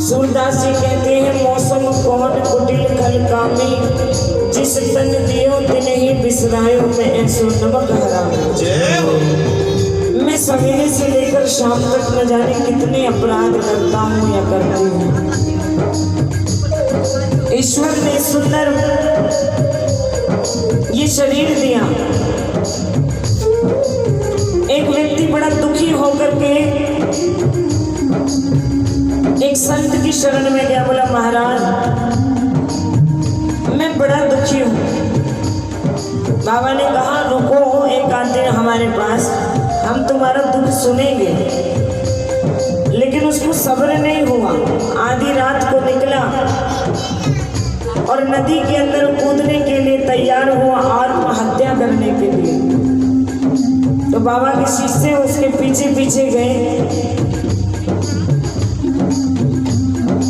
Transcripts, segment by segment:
सूरदास जी कहते हैं मौसम कौन कुटिल खल कामी, जिस तन दियो तिन ही बिसरायो मैं ऐसो नमक हरामी। मैं सवेरे से लेकर शाम तक न जाने कितने अपराध करता हूँ या करती हूँ। ईश्वर ने सुंदर ये शरीर दिया। एक व्यक्ति बड़ा दुखी होकर के एक संत की शरण में गया, बोला महाराज मैं बड़ा दुखी हूँ। बाबा ने कहा रुको एक आते हमारे पास, हम तुम्हारा दुख सुनेंगे। लेकिन उसको सब्र नहीं हुआ, आधी रात को निकला और नदी के अंदर कूदने के लिए तैयार हुआ, आत्महत्या करने के लिए। तो बाबा के शिष्य उसके पीछे पीछे गए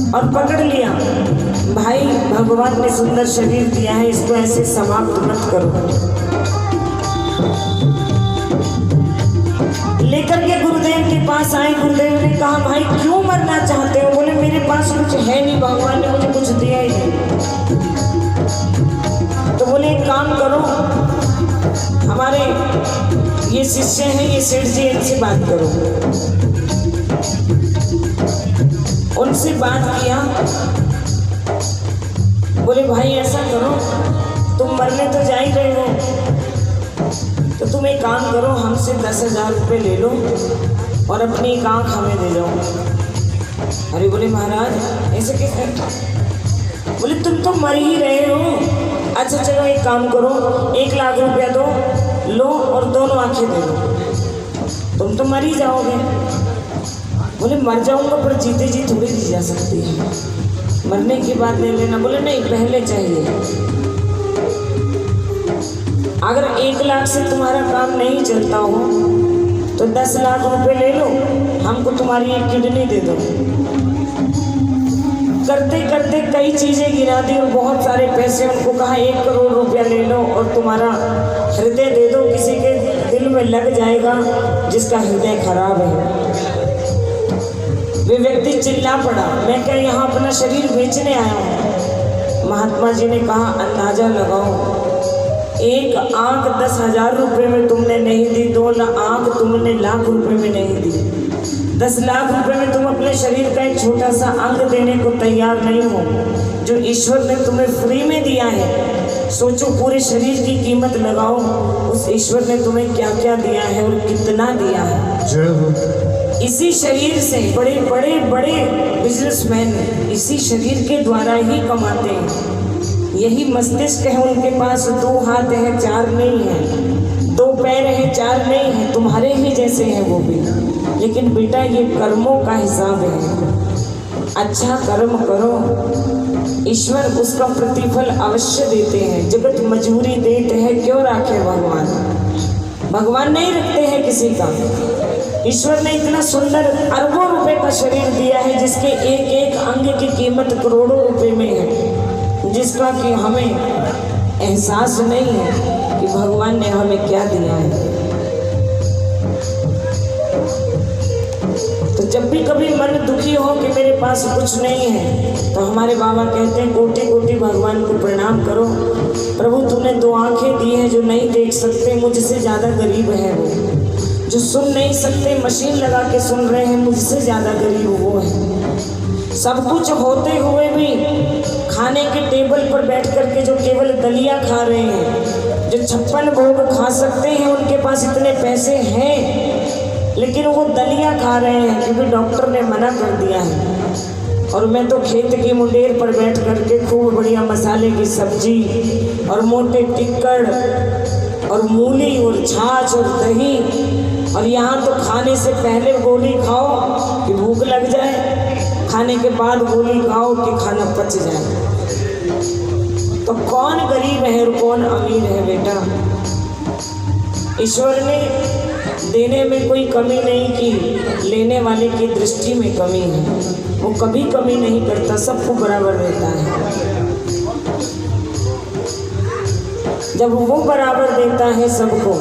और पकड़ लिया। भाई भगवान ने सुंदर शरीर दिया है, इसको ऐसे समाप्त मत करो। लेकर के गुरुदेव के पास आए। गुरुदेव ने कहा भाई क्यों मरना चाहते हो? बोले मेरे पास कुछ है नहीं, भगवान ने मुझे कुछ दिया ही नहीं। तो बोले एक काम करो, हमारे ये शिष्य हैं, ये सेठ जी, इनसे बात करो। उनसे बात किया। बोले भाई ऐसा करो, तुम मरने तो जा ही रहे हो, तो तुम एक काम करो, हमसे 10,000 रुपये ले लो और अपनी एक आँख हमें दे जाओ। अरे बोले महाराज ऐसे कैसे? बोले तुम तो मर ही रहे हो। अच्छा चलो एक काम करो, 1 लाख रुपया दो, लो और दोनों आँखें दे दो, तुम तो मर ही जाओगे। बोले मर जाऊंगा पर जीते जी थोड़ी दी जा सकती है, मरने के बाद ले लेना। बोले नहीं पहले चाहिए। अगर 1 लाख से तुम्हारा काम नहीं चलता हो तो 10 लाख रुपए ले लो, हमको तुम्हारी एक किडनी दे दो। करते करते कई चीजें गिरा दी और बहुत सारे पैसे। उनको कहा 1 करोड़ रुपया ले लो और तुम्हारा हृदय दे दो, किसी के दिल में लग जाएगा जिसका हृदय खराब है। वे व्यक्ति चिल्ला पड़ा, मैं क्या यहाँ अपना शरीर बेचने आया हूँ? महात्मा जी ने कहा अंदाजा लगाओ, 1 आँख 10,000 रुपये में तुमने नहीं दी, 2 आँख तुमने लाख रुपए में नहीं दी, 10 लाख रुपए में तुम अपने शरीर का एक छोटा सा अंग देने को तैयार नहीं हो, जो ईश्वर ने तुम्हें फ्री में दिया है। सोचो पूरे शरीर की कीमत लगाओ, उस ईश्वर ने तुम्हें क्या क्या दिया है और कितना दिया है। इसी शरीर से बड़े बड़े बड़े बिजनेसमैन इसी शरीर के द्वारा ही कमाते हैं। यही मस्तिष्क है उनके पास, 2 हाथ है 4 नहीं है, 2 पैर है 4 नहीं है, तुम्हारे ही जैसे हैं वो भी। लेकिन बेटा ये कर्मों का हिसाब है, अच्छा कर्म करो, ईश्वर उसका प्रतिफल अवश्य देते हैं। जगत मजबूरी देते हैं, क्यों रखे भगवान? भगवान नहीं रखते हैं किसी का। ईश्वर ने इतना सुंदर अरबों रुपए का शरीर दिया है, जिसके एक एक अंग की कीमत करोड़ों रुपए में है, जिसका कि हमें एहसास नहीं है कि भगवान ने हमें क्या दिया है। तो जब भी कभी मन दुखी हो कि मेरे पास कुछ नहीं है, तो हमारे बाबा कहते हैं कोटि कोटि भगवान को प्रणाम करो। प्रभु तुमने 2 आँखें दी हैं, जो नहीं देख सकते, मुझसे ज़्यादा गरीब है वो। जो सुन नहीं सकते, मशीन लगा के सुन रहे हैं, मुझसे ज़्यादा गरीब वो है। सब कुछ होते हुए भी खाने के टेबल पर बैठ करके जो केवल दलिया खा रहे हैं, जो 56 भोग खा सकते हैं, उनके पास इतने पैसे हैं लेकिन वो दलिया खा रहे हैं क्योंकि डॉक्टर ने मना कर दिया है। और मैं तो खेत की मुंडेर पर बैठ करके खूब बढ़िया मसाले की सब्जी और मोटे टिक्कड़ और मूली और छाछ और दही, और यहाँ तो खाने से पहले गोली खाओ कि भूख लग जाए, खाने के बाद गोली खाओ कि खाना पच जाए। तो कौन गरीब है और कौन अमीर है बेटा? ईश्वर ने देने में कोई कमी नहीं की, लेने वाले की दृष्टि में कमी है। वो कभी कमी नहीं करता, सबको बराबर देता है। जब वो बराबर देता है सबको,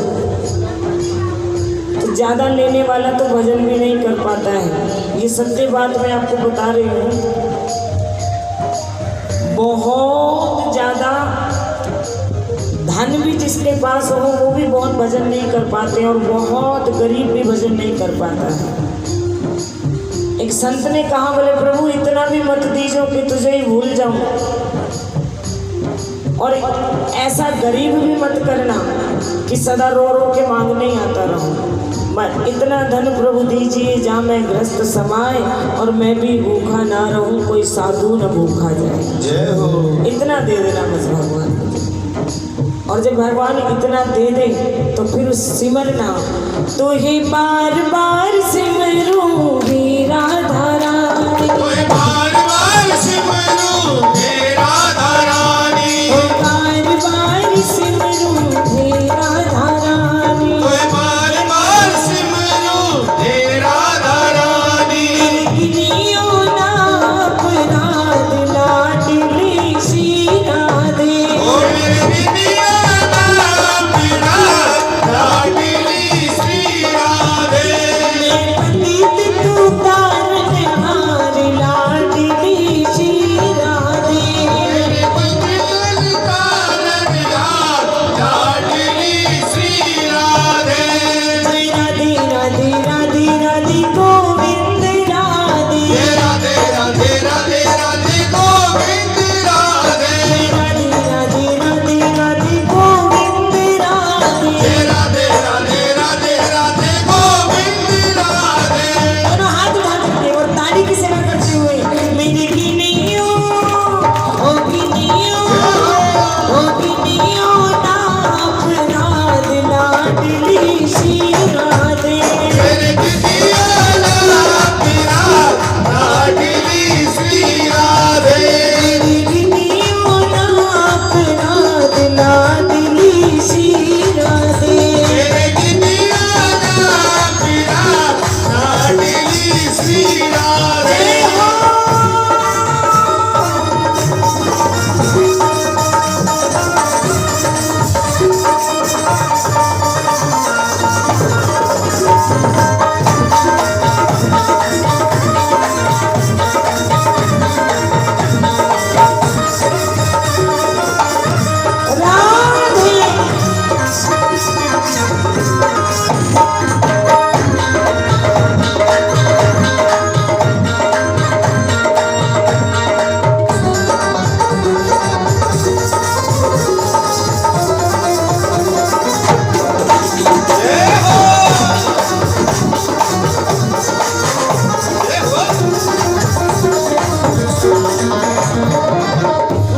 तो ज़्यादा लेने वाला तो भजन भी नहीं कर पाता है। ये ये सत्य बात मैं आपको बता रही हूँ। बहुत ज़्यादा धन भी जिसके पास हो वो भी बहुत भजन नहीं कर पाते और बहुत गरीब भी भजन नहीं कर पाता है। एक संत ने कहा, बोले प्रभु इतना भी मत दीजो कि तुझे ही भूल जाऊं, और ऐसा गरीब भी मत करना कि सदा रो रो के मांगने ही आता रहूं। इतना धन प्रभु दीजिए जहाँ मैं ग्रस्त समाए और मैं भी भूखा ना रहूं, कोई साधु न भूखा जाए। जय हो। इतना दे देना बस भगवान। और जब भगवान इतना दे दे तो फिर सिमरना, तो ही बार बार सिमरूं हे राधा रानी, तो बार बार सिमरूं हे राधा रानी, तो बार बार सिमरूं हे राधा रानी, तो बार बार सिमरूं हे राधा रानी। गिनियो ना अपराध लाडली सी राधे, ओ मेरे गिनियो ना अपराध लाडली सी राधे। मैं पंडित तू तारनहार लाडली सी राधे, मेरे पंडित तारनहार लाडली सी राधे। राधे राधे राधे राधे गोविंद राधे, राधे राधे राधे राधे गोविंद राधे, राधे राधे राधे राधे गोविंद राधे, राधे राधे राधे राधे गोविंद राधे। दोनों हाथ उठा करके और ताली की सेवा करते हुए, मेरे गिनियो ओ गिनियो ओ गिनियो ना अपराध लाडली सी राधे, मेरे गिनियो ना अपराध लाडली सी राधे, मेरे गिनियो ना अपराध लाडली सी राधे, मेरे गिनियो ना अपराध लाडली सी राधे।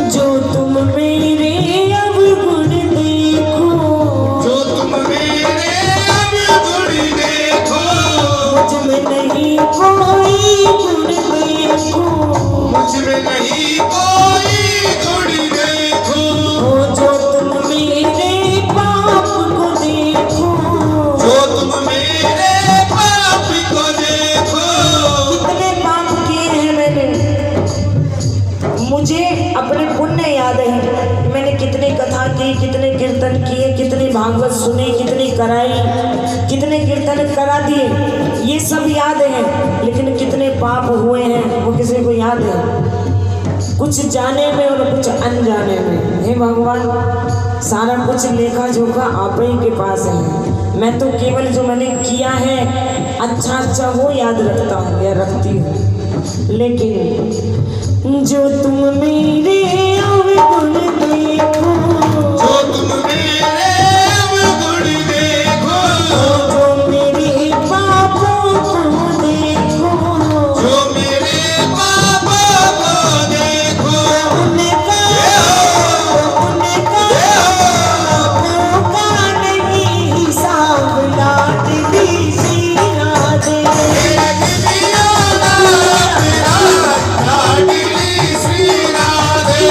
जो तुम मेरे अवगुण देखो, जो तुम मेरे अवगुण देखो, मुझ में नहीं कोई गुण देखो, मुझ में नहीं कोई गुण देखो। जो तुम मेरे पाप को देखो, जो तुम मेरे पाप को देखो। कितने पाप किए हैं मैंने, मुझे अपने पुण्य याद है। मैंने कितनी कथा की, कितने कीर्तन किए, कितनी भागवत सुनी, कितनी कराई, कितने कीर्तन करा दिए, ये सब याद है। लेकिन कितने पाप हुए हैं वो किसी को याद है? कुछ जाने में और कुछ अनजाने में। हे भगवान, सारा कुछ लेखा जोखा आप ही के पास है। मैं तो केवल जो मैंने किया है अच्छा अच्छा वो याद रखता हूँ या रखती हूँ। लेकिन जो तुम मेरे अवगुण देखो, जो तुम मेरे अवगुण देखो, जो मेरे पापों को देखो, जो मेरे पापों को देखो, उनका नहीं हिसाब लाडली सी राधे, लाडली सी राधे।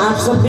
आप सब